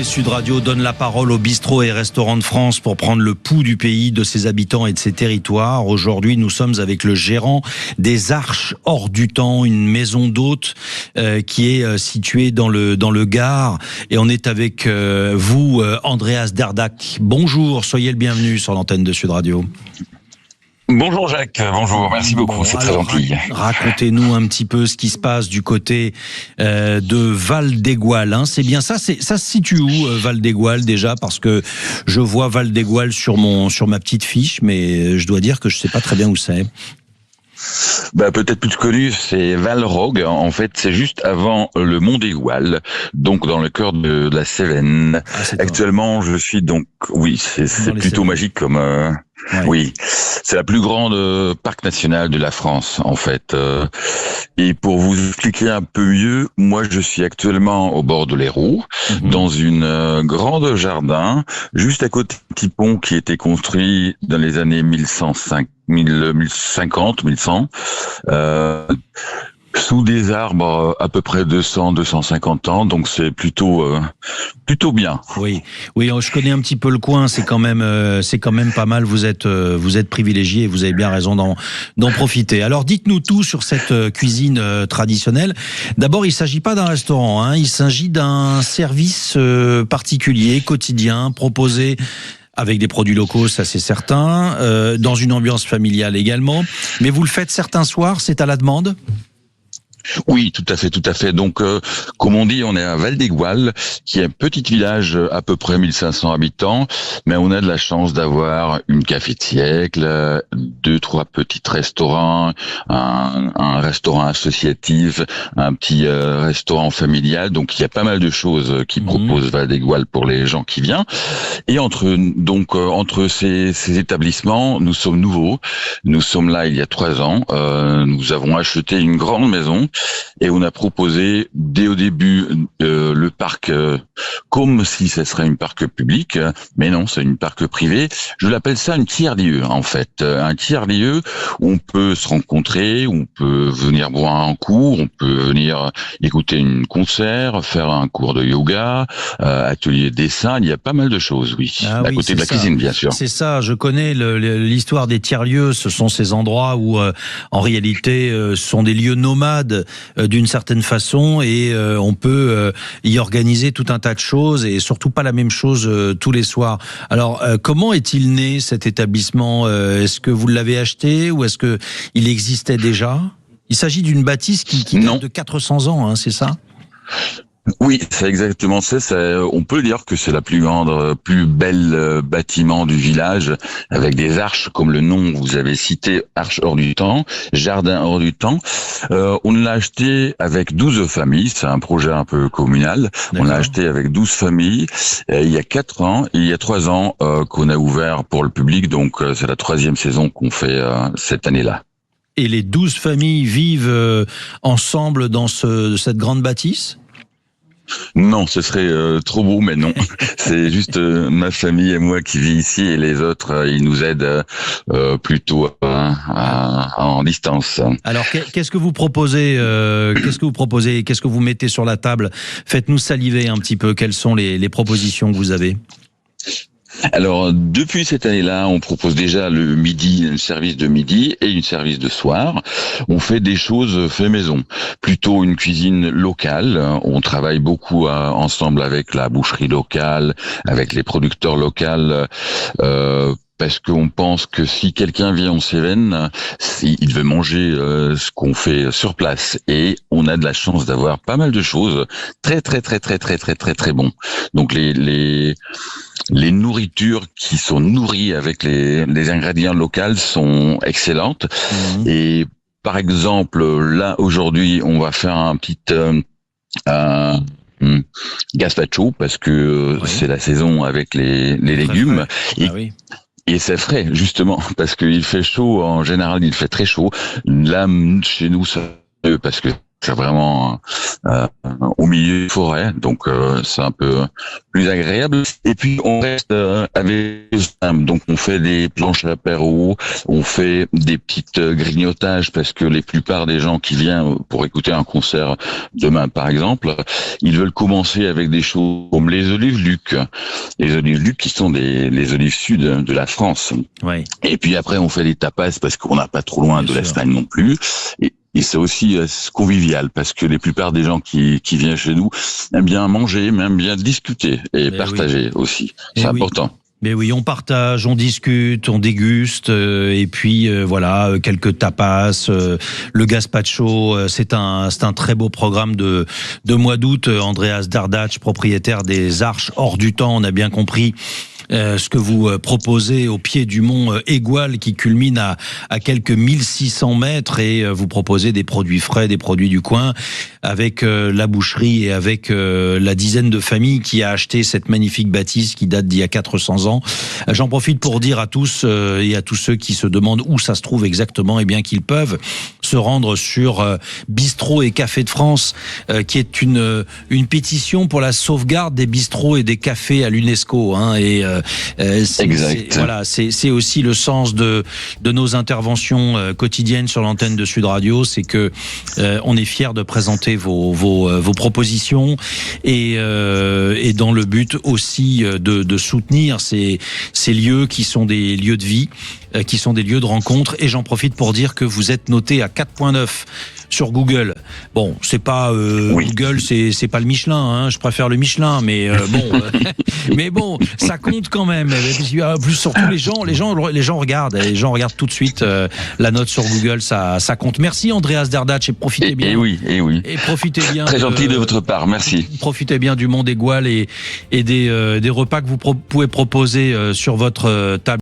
Sud Radio donne la parole aux bistrots et restaurants de France pour prendre le pouls du pays, de ses habitants et de ses territoires. Aujourd'hui, nous sommes avec le gérant des Arches hors du temps, une maison d'hôtes qui est située dans le Gard. Et on est avec vous, Andreas Derdack. Bonjour, soyez le bienvenu sur l'antenne de Sud Radio. Bonjour Jacques, bonjour, merci beaucoup, c'est très gentil. Racontez-nous un petit peu ce qui se passe du côté de Val-d'Égual, hein. C'est bien ça, ça se situe où Val-d'Égual déjà, parce que je vois Val-d'Égual sur ma petite fiche, mais je dois dire que je sais pas très bien où c'est. Peut-être plus connu, c'est Valrogue. En fait, c'est juste avant le Mont d'Égual, donc dans le cœur de la Cévennes. Actuellement, je suis donc, oui, c'est plutôt magique comme. Ouais. Oui, c'est la plus grande parc national de la France, en fait. Et pour vous expliquer un peu mieux, moi, je suis actuellement au bord de l'Hérault, dans une grande jardin, juste à côté d'un petit pont qui a été construit dans les années 1150, 1100, sous des arbres à peu près 200-250 ans, donc c'est plutôt bien. Oui, je connais un petit peu le coin. C'est quand même pas mal. Vous êtes privilégié et vous avez bien raison d'en profiter. Alors, dites-nous tout sur cette cuisine traditionnelle. D'abord, il s'agit pas d'un restaurant, hein. Il s'agit d'un service particulier, quotidien, proposé avec des produits locaux, ça c'est certain, dans une ambiance familiale également. Mais vous le faites certains soirs, c'est à la demande ? Oui, tout à fait. Donc, comme on dit, on est à Val-d'Égual, qui est un petit village à peu près 1500 habitants, mais on a de la chance d'avoir une café de siècle, 2-3 petits restaurants, un restaurant associatif, un petit restaurant familial. Donc, il y a pas mal de choses qui proposent Val-d'Égual pour les gens qui viennent. Et entre ces établissements, nous sommes nouveaux. Nous sommes là il y a 3 ans. Nous avons acheté une grande maison. Et on a proposé dès au début le parc comme si ce serait une parc public, mais non, c'est une parc privée. Je l'appelle ça un tiers-lieu en fait, un tiers-lieu où on peut se rencontrer, où on peut venir boire un coup, on peut venir écouter un concert, faire un cours de yoga, atelier de dessin. Il y a pas mal de choses, oui, à côté de la cuisine bien sûr. C'est ça, je connais l'histoire des tiers-lieux. Ce sont ces endroits où en réalité ce sont des lieux nomades d'une certaine façon et on peut y organiser tout un tas de choses et surtout pas la même chose tous les soirs. Alors comment est-il né cet établissement ? Est-ce que vous l'avez acheté ou est-ce que il existait déjà ? Il s'agit d'une bâtisse qui date de 400 ans, hein, c'est ça ? Oui, c'est exactement ça. On peut dire que c'est la plus grande, plus belle bâtiment du village, avec des arches, comme le nom vous avez cité, Arches hors du temps, Jardin hors du temps. On l'a acheté avec 12 familles. C'est un projet un peu communal. D'accord. On l'a acheté avec 12 familles il y a 4 ans. Et il y a 3 ans qu'on a ouvert pour le public. Donc c'est la 3e saison qu'on fait cette année-là. Et les 12 familles vivent ensemble dans cette grande bâtisse ? Non, ce serait trop beau, mais non. C'est juste ma famille et moi qui vit ici et les autres, ils nous aident plutôt en distance. Alors, qu'est-ce que vous proposez Qu'est-ce que vous mettez sur la table ? Faites-nous saliver un petit peu. Quelles sont les propositions que vous avez ? Alors, depuis cette année-là, on propose déjà le midi, un service de midi et un service de soir. On fait des choses fait maison, plutôt une cuisine locale. On travaille beaucoup ensemble avec la boucherie locale, avec les producteurs locaux. Parce qu'on pense que si quelqu'un vient en Cévennes, il veut manger ce qu'on fait sur place. Et on a de la chance d'avoir pas mal de choses très bon. Donc les nourritures qui sont nourries avec les ingrédients locaux sont excellentes. Et par exemple, là aujourd'hui, on va faire un petit gazpacho parce que c'est la saison avec les légumes. Et c'est frais, justement, parce qu'il fait chaud, en général, il fait très chaud. Là, chez nous, ça parce que vraiment au milieu de forêt, donc c'est un peu plus agréable. Et puis on reste avec donc on fait des planches à l'apéro, on fait des petites grignotages parce que les plupart des gens qui viennent pour écouter un concert demain par exemple, ils veulent commencer avec des choses comme les olives Luc. Les olives Luc qui sont les olives sud de la France. Ouais. Et puis après on fait des tapas parce qu'on n'a pas trop loin de l'Espagne non plus. Et c'est aussi convivial parce que la plupart des gens qui viennent chez nous aiment bien manger, mais aiment bien discuter et partager aussi. C'est important. Mais oui, on partage, on discute, on déguste, et puis voilà, quelques tapas, le gazpacho, c'est un très beau programme de mois d'août. Andreas Dardatsch, propriétaire des Arches hors du temps, on a bien compris ce que vous proposez au pied du mont Égual qui culmine à quelques 1600 mètres, et vous proposez des produits frais, des produits du coin, avec la boucherie et avec la dizaine de familles qui a acheté cette magnifique bâtisse qui date d'il y a 400 ans. J'en profite pour dire à tous et à tous ceux qui se demandent où ça se trouve exactement, eh bien qu'ils peuvent se rendre sur Bistrot et Café de France, qui est une pétition pour la sauvegarde des bistrots et des cafés à l'UNESCO, hein, et voilà, c'est aussi le sens de nos interventions quotidiennes sur l'antenne de Sud Radio, c'est que on est fiers de présenter vos propositions et dans le but aussi de soutenir ces lieux qui sont des lieux de vie, qui sont des lieux de rencontre. Et j'en profite pour dire que vous êtes noté à 4.9 sur Google. Bon, c'est pas Google, c'est pas le Michelin, hein, je préfère le Michelin, mais mais bon, ça compte quand même. Plus surtout les gens regardent, les gens regardent tout de suite la note sur Google, ça compte. Merci Andreas Dardatsch, et profitez bien. Et oui. Et profitez bien. Très gentil de votre part, merci. Profitez bien du Mont Égual et des repas que vous pouvez proposer sur votre table.